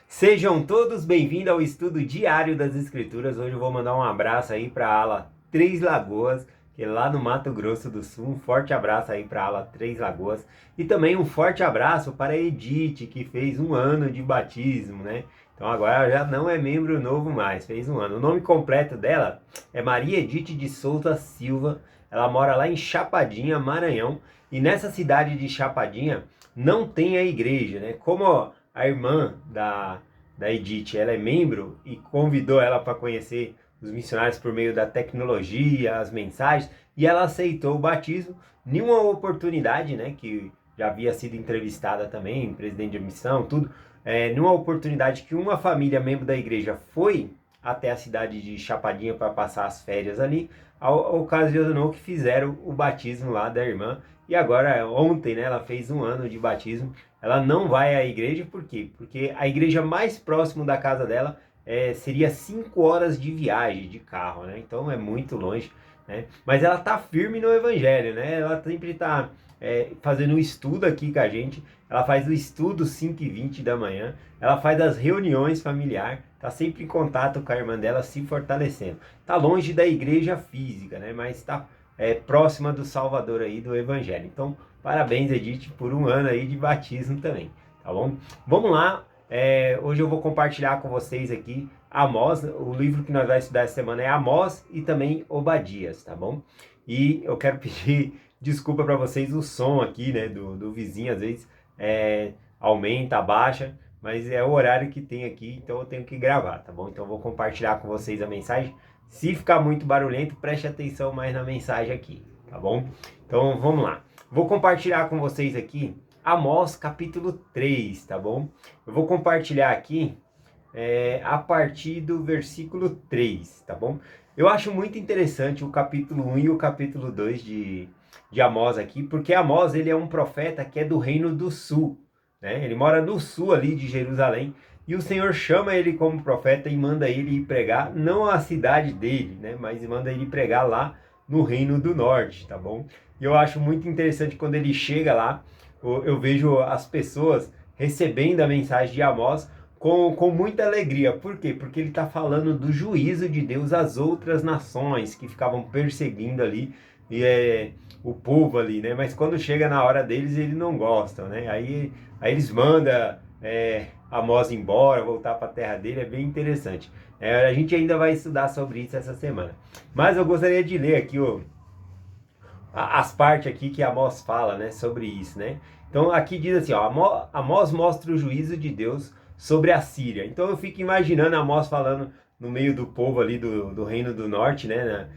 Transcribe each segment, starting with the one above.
Sejam todos bem-vindos ao estudo diário das Escrituras. Hoje eu vou mandar um abraço aí para a ala Três Lagoas, que é lá no Mato Grosso do Sul. Um forte abraço aí para a ala Três Lagoas. E também um forte abraço para a Edith, que fez um ano de batismo, né? Então agora já não é membro novo mais, fez um ano. O nome completo dela é Maria Edith de Souza Silva. Ela mora lá em Chapadinha, Maranhão. E nessa cidade de Chapadinha não tem a igreja, né? Como a irmã da Edith, ela é membro e convidou ela para conhecer os missionários por meio da tecnologia, as mensagens, e ela aceitou o batismo. Nenhuma oportunidade, né, que já havia sido entrevistada também, presidente de missão, tudo, numa oportunidade que uma família membro da igreja foi até a cidade de Chapadinha para passar as férias ali, ocasionou que fizeram o batismo lá da irmã. E agora, ontem, né, ela fez um ano de batismo. Ela não vai à igreja, por quê? Porque a igreja mais próxima da casa dela seria 5 horas de viagem de carro, né? Então é muito longe, né? Mas ela tá firme no evangelho, né? Ela sempre tá fazendo um estudo aqui com a gente. Ela faz o estudo 5h20 da manhã. Ela faz as reuniões familiares. Tá sempre em contato com a irmã dela, se fortalecendo. Tá longe da igreja física, né? Mas tá próxima do Salvador aí, do Evangelho. Então, parabéns, Edith, por um ano aí de batismo também, tá bom? Vamos lá, hoje eu vou compartilhar com vocês aqui Amós. O livro que nós vamos estudar essa semana é Amós e também Obadias, tá bom? E eu quero pedir desculpa para vocês o som aqui, né, do vizinho, às vezes aumenta, abaixa, mas é o horário que tem aqui, então eu tenho que gravar, tá bom? Então eu vou compartilhar com vocês a mensagem. Se ficar muito barulhento, preste atenção mais na mensagem aqui, tá bom? Então vamos lá. Vou compartilhar com vocês aqui Amós capítulo 3, tá bom? Eu vou compartilhar aqui a partir do versículo 3, tá bom? Eu acho muito interessante o capítulo 1 e o capítulo 2 de Amós aqui, porque Amós ele é um profeta que é do reino do sul, né? Ele mora no sul ali de Jerusalém, e o Senhor chama ele como profeta e manda ele ir pregar, não a cidade dele, né? Mas manda ele pregar lá no reino do norte, tá bom? E eu acho muito interessante quando ele chega lá, eu vejo as pessoas recebendo a mensagem de Amós com muita alegria. Por quê? Porque ele está falando do juízo de Deus às outras nações que ficavam perseguindo ali o povo ali, né? Mas quando chega na hora deles, eles não gostam, né? Aí eles mandam Amós embora, voltar para a terra dele. É bem interessante. A gente ainda vai estudar sobre isso essa semana. Mas eu gostaria de ler aqui as partes aqui que Amós fala, né, sobre isso, né? Então aqui diz assim, ó, Amós mostra o juízo de Deus sobre a Síria. Então eu fico imaginando Amós falando no meio do povo ali do Reino do Norte, né,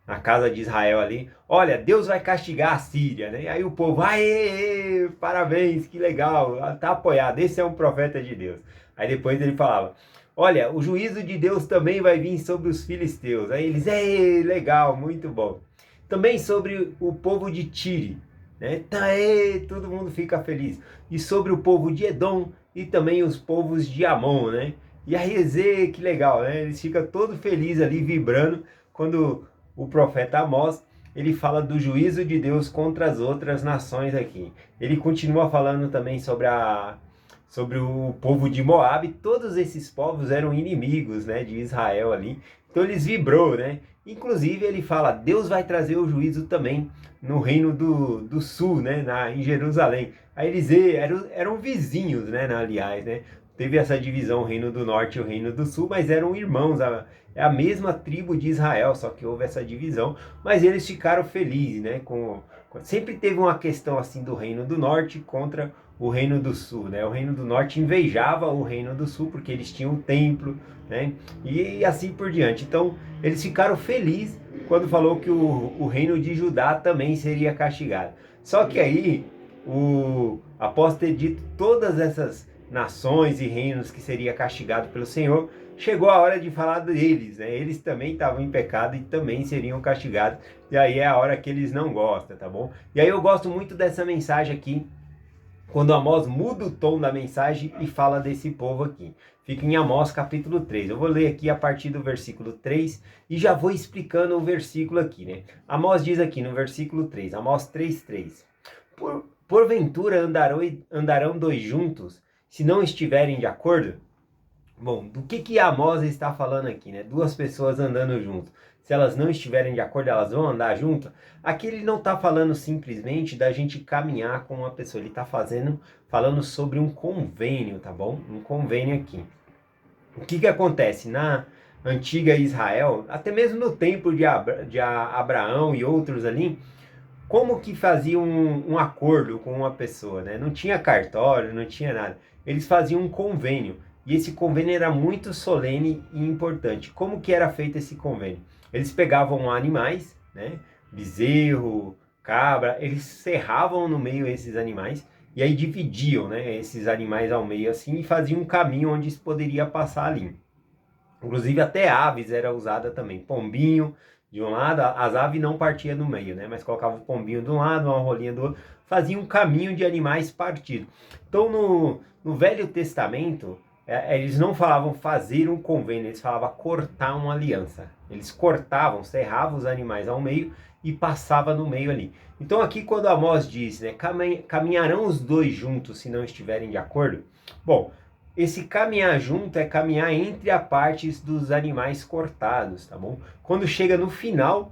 na casa de Israel ali. Olha, Deus vai castigar a Síria, né? E aí o povo, aê, parabéns, que legal, tá apoiado, esse é um profeta de Deus. Aí depois ele falava, olha, o juízo de Deus também vai vir sobre os filisteus. Aí eles, legal, muito bom. Também sobre o povo de Tire, né? Todo mundo fica feliz. E sobre o povo de Edom e também os povos de Amon, né? E aí, que legal, né? Eles ficam todos felizes ali, vibrando, quando o profeta Amós, ele fala do juízo de Deus contra as outras nações aqui. Ele continua falando também sobre o povo de Moabe. Todos esses povos eram inimigos, né, de Israel ali. Então eles vibrou, né? Inclusive ele fala, Deus vai trazer o juízo também no reino do sul, né, em Jerusalém. Aí eles eram vizinhos, né, aliás, né? Teve essa divisão, o reino do norte e o reino do sul, mas eram irmãos, é a mesma tribo de Israel, só que houve essa divisão, mas eles ficaram felizes, né? Sempre teve uma questão assim do reino do norte contra o reino do sul, né? O reino do norte invejava o reino do sul porque eles tinham um templo, né? E assim por diante. Então eles ficaram felizes quando falou que o reino de Judá também seria castigado. Só que aí, após ter dito todas essas nações e reinos que seria castigado pelo Senhor, chegou a hora de falar deles, né? Eles também estavam em pecado e também seriam castigados. E aí é a hora que eles não gostam, tá bom? E aí eu gosto muito dessa mensagem aqui, quando Amós muda o tom da mensagem e fala desse povo aqui. Fica em Amós capítulo 3. Eu vou ler aqui a partir do versículo 3 e já vou explicando o versículo aqui, né? Amós diz aqui no versículo 3, Amós 3:3. Porventura andarão dois juntos, se não estiverem de acordo? Bom, do que Amós está falando aqui, né? Duas pessoas andando junto. Se elas não estiverem de acordo, elas vão andar junto? Aqui ele não está falando simplesmente da gente caminhar com uma pessoa. Ele está falando sobre um convênio, tá bom? Um convênio aqui. O que acontece? Na antiga Israel, até mesmo no tempo de Abraão e outros ali, como que faziam um acordo com uma pessoa, né? Não tinha cartório, não tinha nada. Eles faziam um convênio. E esse convênio era muito solene e importante. Como que era feito esse convênio? Eles pegavam animais, né? Bezerro, cabra, eles serravam no meio esses animais e aí dividiam, né, esses animais ao meio assim e faziam um caminho onde isso poderia passar ali. Inclusive até aves era usada também. Pombinho de um lado, as aves não partiam no meio, né? Mas colocava o pombinho de um lado, uma rolinha do outro, fazia um caminho de animais partidos. Então no Velho Testamento, eles não falavam fazer um convênio, eles falavam cortar uma aliança. Eles cortavam, serravam os animais ao meio e passava no meio ali. Então aqui quando Amós diz, né, caminharão os dois juntos se não estiverem de acordo? Bom, esse caminhar junto é caminhar entre as partes dos animais cortados, tá bom? Quando chega no final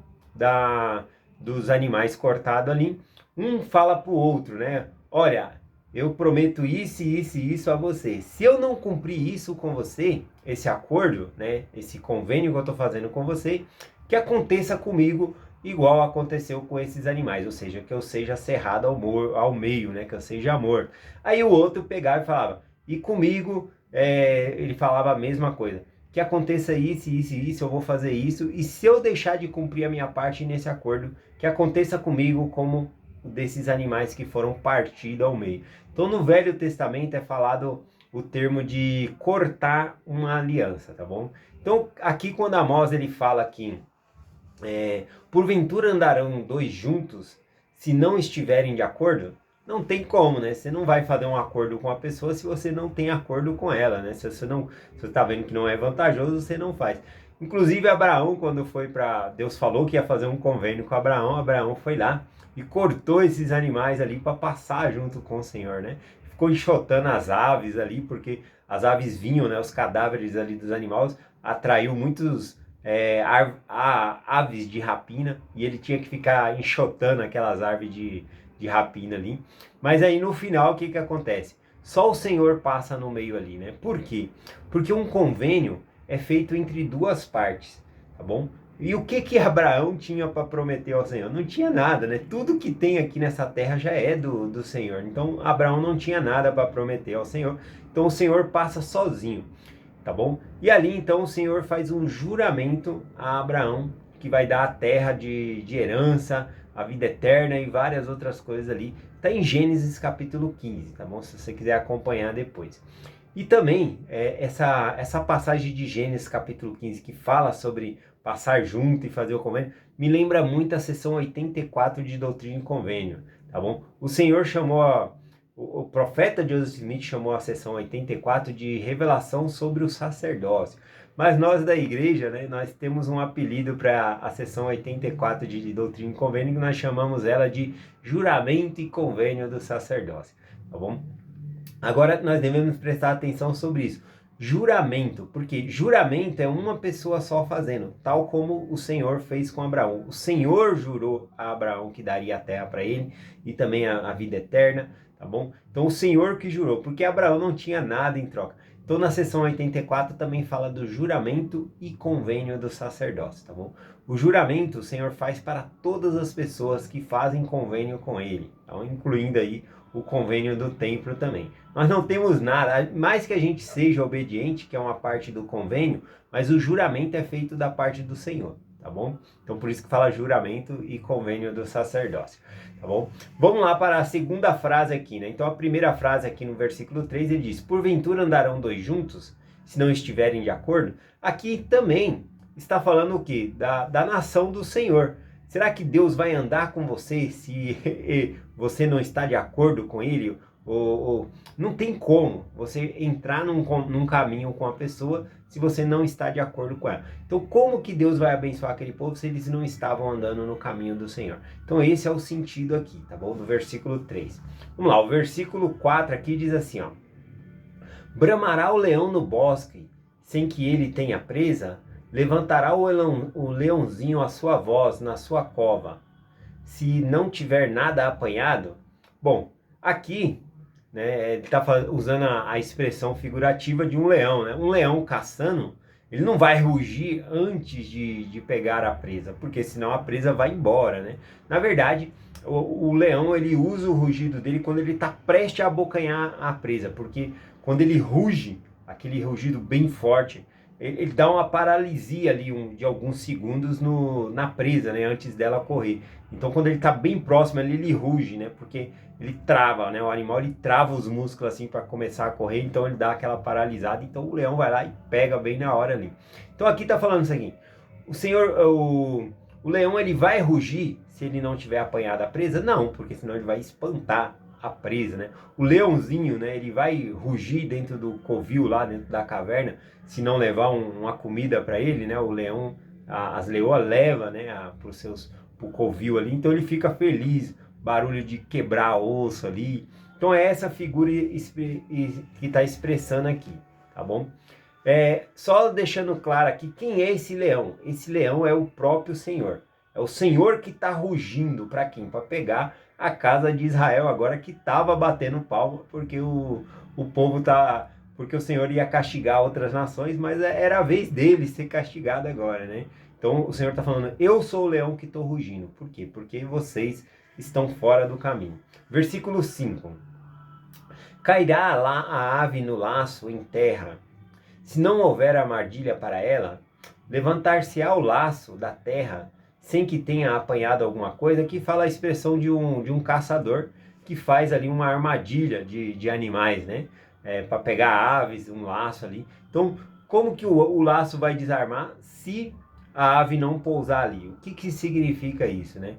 dos animais cortados ali, um fala pro outro, né? Olha, eu prometo isso, isso e isso a você. Se eu não cumprir isso com você, esse acordo, né? Esse convênio que eu estou fazendo com você, que aconteça comigo igual aconteceu com esses animais, ou seja, que eu seja cerrado ao meio, né? Que eu seja morto. Aí o outro pegava e falava, e comigo, ele falava a mesma coisa. Que aconteça isso, isso e isso, eu vou fazer isso. E se eu deixar de cumprir a minha parte nesse acordo, que aconteça comigo como desses animais que foram partidos ao meio. Então no Velho Testamento é falado o termo de cortar uma aliança, tá bom? Então aqui quando Amós ele fala que porventura andarão dois juntos se não estiverem de acordo? Não tem como, né? Você não vai fazer um acordo com a pessoa se você não tem acordo com ela, né? Se você está vendo que não é vantajoso, você não faz. Inclusive Abraão, quando foi para Deus falou que ia fazer um convênio com Abraão foi lá e cortou esses animais ali para passar junto com o Senhor, né? Ficou enxotando as aves ali, porque as aves vinham, né? Os cadáveres ali dos animais atraiu muitos aves de rapina e ele tinha que ficar enxotando aquelas aves de rapina ali. Mas aí no final o que acontece? Só o Senhor passa no meio ali, né? Por quê? Porque um convênio é feito entre duas partes, tá bom? E o que Abraão tinha para prometer ao Senhor? Não tinha nada, né? Tudo que tem aqui nessa terra já é do Senhor. Então Abraão não tinha nada para prometer ao Senhor. Então o Senhor passa sozinho, tá bom? E ali então o Senhor faz um juramento a Abraão que vai dar a terra de herança, a vida eterna e várias outras coisas ali. Está em Gênesis capítulo 15, tá bom? Se você quiser acompanhar depois. E também, essa passagem de Gênesis capítulo 15, que fala sobre passar junto e fazer o convênio, me lembra muito a sessão 84 de Doutrina e Convênio, tá bom? O Senhor chamou, o profeta Joseph Smith chamou a sessão 84 de revelação sobre o sacerdócio. Mas nós da igreja, né, nós temos um apelido para a sessão 84 de Doutrina e Convênio, que nós chamamos ela de juramento e convênio do sacerdócio, tá bom? Agora nós devemos prestar atenção sobre isso. Juramento, porque juramento é uma pessoa só fazendo, tal como o Senhor fez com Abraão. O Senhor jurou a Abraão que daria a terra para ele e também a vida eterna, tá bom? Então o Senhor que jurou, porque Abraão não tinha nada em troca. Então na seção 84 também fala do juramento e convênio do sacerdócio, tá bom? O juramento o Senhor faz para todas as pessoas que fazem convênio com ele, tá? Incluindo aí o convênio do templo também. Nós não temos nada, mais que a gente seja obediente, que é uma parte do convênio, mas o juramento é feito da parte do Senhor, tá bom? Então por isso que fala juramento e convênio do sacerdócio, tá bom? Vamos lá para a segunda frase aqui, né? Então a primeira frase aqui no versículo 3, ele diz, porventura andarão dois juntos, se não estiverem de acordo? Aqui também está falando o quê? Da nação do Senhor. Será que Deus vai andar com você se você não está de acordo com Ele? Não tem como você entrar num caminho com a pessoa se você não está de acordo com ela. Então como que Deus vai abençoar aquele povo se eles não estavam andando no caminho do Senhor? Então esse é o sentido aqui, tá bom? Do versículo 3. Vamos lá, o versículo 4 aqui diz assim, ó. Bramará o leão no bosque, sem que ele tenha presa? Levantará o leãozinho a sua voz na sua cova, se não tiver nada apanhado? Bom, aqui, né, ele está usando a expressão figurativa de um leão, né? Um leão caçando, ele não vai rugir antes de pegar a presa, porque senão a presa vai embora, né? Na verdade, o leão, ele usa o rugido dele quando ele está prestes a abocanhar a presa, porque quando ele ruge, aquele rugido bem forte, ele dá uma paralisia ali de alguns segundos na presa, né, antes dela correr. Então, quando ele está bem próximo ali, ele ruge, né, porque ele trava, né, o animal ele trava os músculos assim para começar a correr, então ele dá aquela paralisada. Então, o leão vai lá e pega bem na hora ali. Então, aqui está falando isso aqui. O leão ele vai rugir se ele não tiver apanhado a presa? Não, porque senão ele vai espantar a presa, né? O leãozinho, né, ele vai rugir dentro do covil lá dentro da caverna, se não levar uma comida para ele, né? O leão, as leoas levam, né, pro covil ali, então ele fica feliz, barulho de quebrar osso ali. Então é essa figura que está expressando aqui, tá bom? Só deixando claro aqui, quem é esse leão? Esse leão é o próprio Senhor. É o Senhor que está rugindo para quem? Para pegar a casa de Israel agora, que estava batendo palma porque o povo tá, porque o Senhor ia castigar outras nações, mas era a vez dele ser castigado agora, né? Então o Senhor está falando: eu sou o leão que estou rugindo. Por quê? Porque vocês estão fora do caminho. Versículo 5: cairá lá a ave no laço em terra, se não houver armadilha para ela, levantar-se-á o laço da terra, sem que tenha apanhado alguma coisa. Aqui fala a expressão de um caçador que faz ali uma armadilha de animais, né? Para pegar aves, um laço ali. Então, como que o laço vai desarmar se a ave não pousar ali? O que significa isso, né?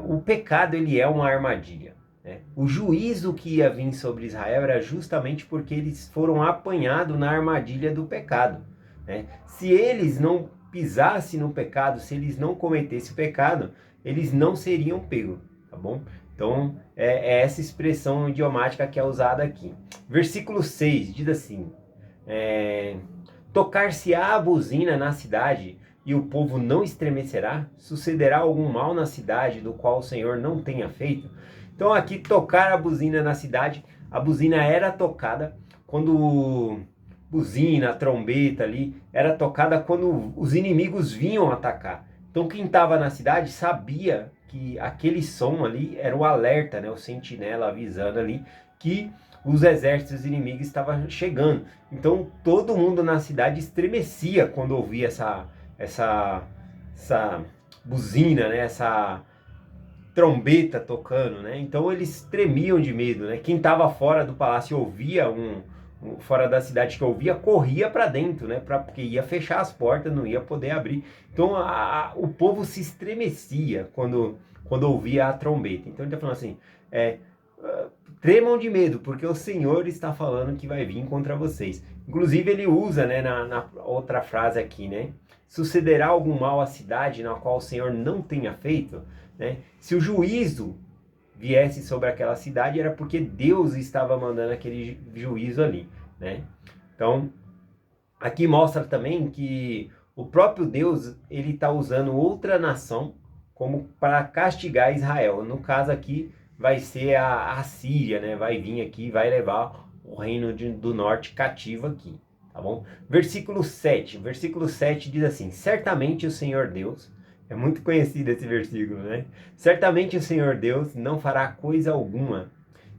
O pecado, ele é uma armadilha, né? O juízo que ia vir sobre Israel era justamente porque eles foram apanhados na armadilha do pecado, né? Se eles não pisassem no pecado, se eles não cometessem pecado, eles não seriam pegos, tá bom? Então, é essa expressão idiomática que é usada aqui. Versículo 6 diz assim: tocar-se-á a buzina na cidade e o povo não estremecerá? Sucederá algum mal na cidade do qual o Senhor não tenha feito? Então aqui, tocar a buzina na cidade, a buzina era tocada quando... buzina, trombeta ali, era tocada quando os inimigos vinham atacar. Então quem estava na cidade sabia que aquele som ali era o alerta, né? O sentinela avisando ali que os exércitos inimigos estavam chegando. Então todo mundo na cidade estremecia quando ouvia essa buzina, né? Essa trombeta tocando, né? Então eles tremiam de medo, né? Quem estava fora do palácio ouvia fora da cidade que ouvia, corria para dentro, né? Porque ia fechar as portas, não ia poder abrir. Então o povo se estremecia quando ouvia a trombeta. Então ele está falando assim: tremam de medo, porque o Senhor está falando que vai vir contra vocês. Inclusive ele usa, né, na outra frase aqui, né? Sucederá algum mal à cidade na qual o Senhor não tenha feito, né? Se o juízo viesse sobre aquela cidade, era porque Deus estava mandando aquele juízo ali, né? Então, aqui mostra também que o próprio Deus, ele está usando outra nação como para castigar Israel. No caso aqui, vai ser a Síria, né? Vai vir aqui, vai levar o reino do norte cativo aqui, tá bom? Versículo 7 diz assim: certamente o Senhor Deus... É muito conhecido esse versículo, né? Certamente o Senhor Deus não fará coisa alguma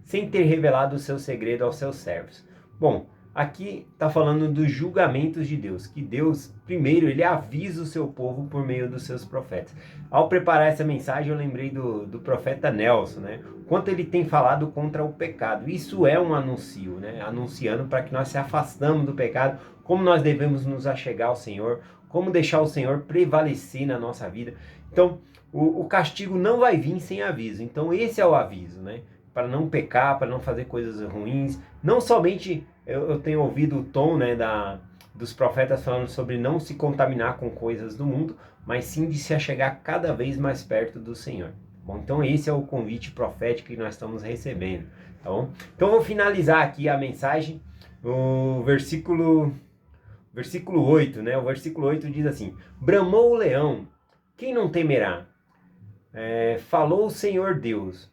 sem ter revelado o seu segredo aos seus servos. Bom, aqui está falando dos julgamentos de Deus, que Deus, primeiro, ele avisa o seu povo por meio dos seus profetas. Ao preparar essa mensagem, eu lembrei do profeta Nelson, né? Quanto ele tem falado contra o pecado. Isso é um anúncio, né? Anunciando para que nós se afastamos do pecado, como nós devemos nos achegar ao Senhor, como deixar o Senhor prevalecer na nossa vida. Então, o castigo não vai vir sem aviso. Então, esse é o aviso, né? Para não pecar, para não fazer coisas ruins. Não somente, eu tenho ouvido o tom, né, dos profetas falando sobre não se contaminar com coisas do mundo, mas sim de se achegar cada vez mais perto do Senhor. Bom, então esse é o convite profético que nós estamos recebendo, tá bom? Então, eu vou finalizar aqui a mensagem O versículo 8, né? O versículo 8 diz assim: Bramou o leão, quem não temerá? Falou o Senhor Deus,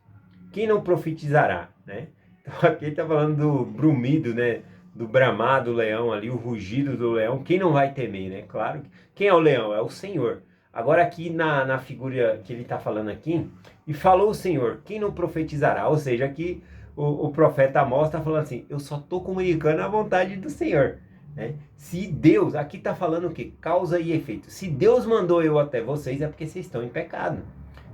quem não profetizará, né? Então aqui ele está falando do brumido, né? Do bramar do leão ali, o rugido do leão, quem não vai temer, né? Claro, quem é o leão? É o Senhor. Agora aqui na figura que ele está falando aqui, e falou o Senhor, quem não profetizará? Ou seja, aqui o profeta Amós está falando assim, eu só estou comunicando a vontade do Senhor, né? Se Deus, aqui está falando o quê? Causa e efeito. Se Deus mandou eu até vocês, é porque vocês estão em pecado.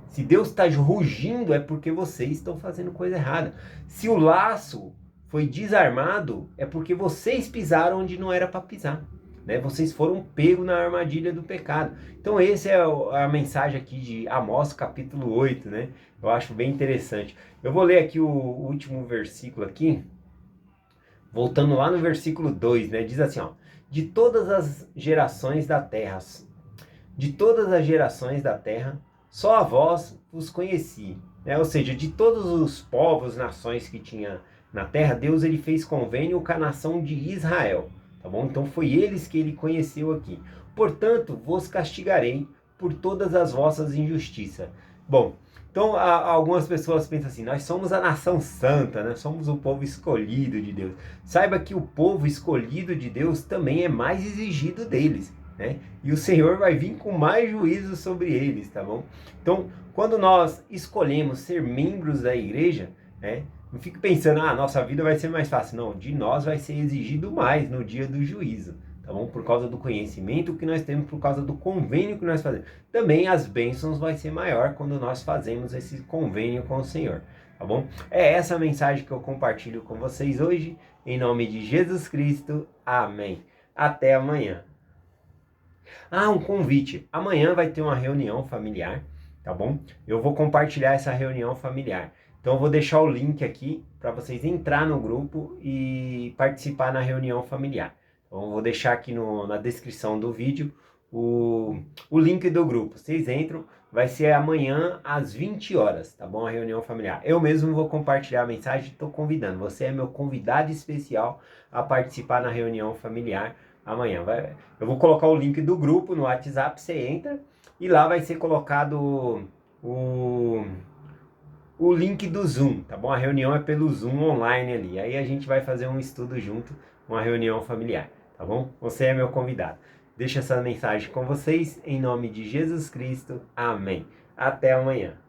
Se Deus está rugindo, é porque vocês estão fazendo coisa errada. Se o laço foi desarmado, é porque vocês pisaram onde não era para pisar. Né? Vocês foram pegos na armadilha do pecado. Então essa é a mensagem aqui de Amós capítulo 8, né? Eu acho bem interessante. Eu vou ler aqui o último versículo aqui, voltando lá no versículo 2, né? Diz assim, ó: De todas as gerações da terra, só a vós vos conheci. Né? Ou seja, de todos os povos, nações que tinha na terra, Deus ele fez convênio com a nação de Israel. Tá bom? Então foi eles que ele conheceu aqui. Portanto, vos castigarei por todas as vossas injustiças. Bom, então algumas pessoas pensam assim, nós somos a nação santa, né? Somos o povo escolhido de Deus. Saiba que o povo escolhido de Deus também é mais exigido deles. Né? E o Senhor vai vir com mais juízo sobre eles, tá bom? Então, quando nós escolhemos ser membros da igreja, né, não fique pensando, nossa vida vai ser mais fácil. Não, de nós vai ser exigido mais no dia do juízo, tá bom? Por causa do conhecimento que nós temos, por causa do convênio que nós fazemos. Também as bênçãos vai ser maior quando nós fazemos esse convênio com o Senhor, tá bom? É essa a mensagem que eu compartilho com vocês hoje, em nome de Jesus Cristo. Amém. Até amanhã. Um convite. Amanhã vai ter uma reunião familiar, tá bom? Eu vou compartilhar essa reunião familiar. Então eu vou deixar o link aqui para vocês entrar no grupo e participar na reunião familiar. Então eu vou deixar aqui na descrição do vídeo o link do grupo. Vocês entram, vai ser amanhã às 20 horas, tá bom? A reunião familiar. Eu mesmo vou compartilhar a mensagem, estou convidando. Você é meu convidado especial a participar na reunião familiar amanhã. Eu vou colocar o link do grupo no WhatsApp, você entra e lá vai ser colocado o link do Zoom, tá bom? A reunião é pelo Zoom online ali. Aí a gente vai fazer um estudo junto, uma reunião familiar, tá bom? Você é meu convidado. Deixo essa mensagem com vocês em nome de Jesus Cristo. Amém. Até amanhã.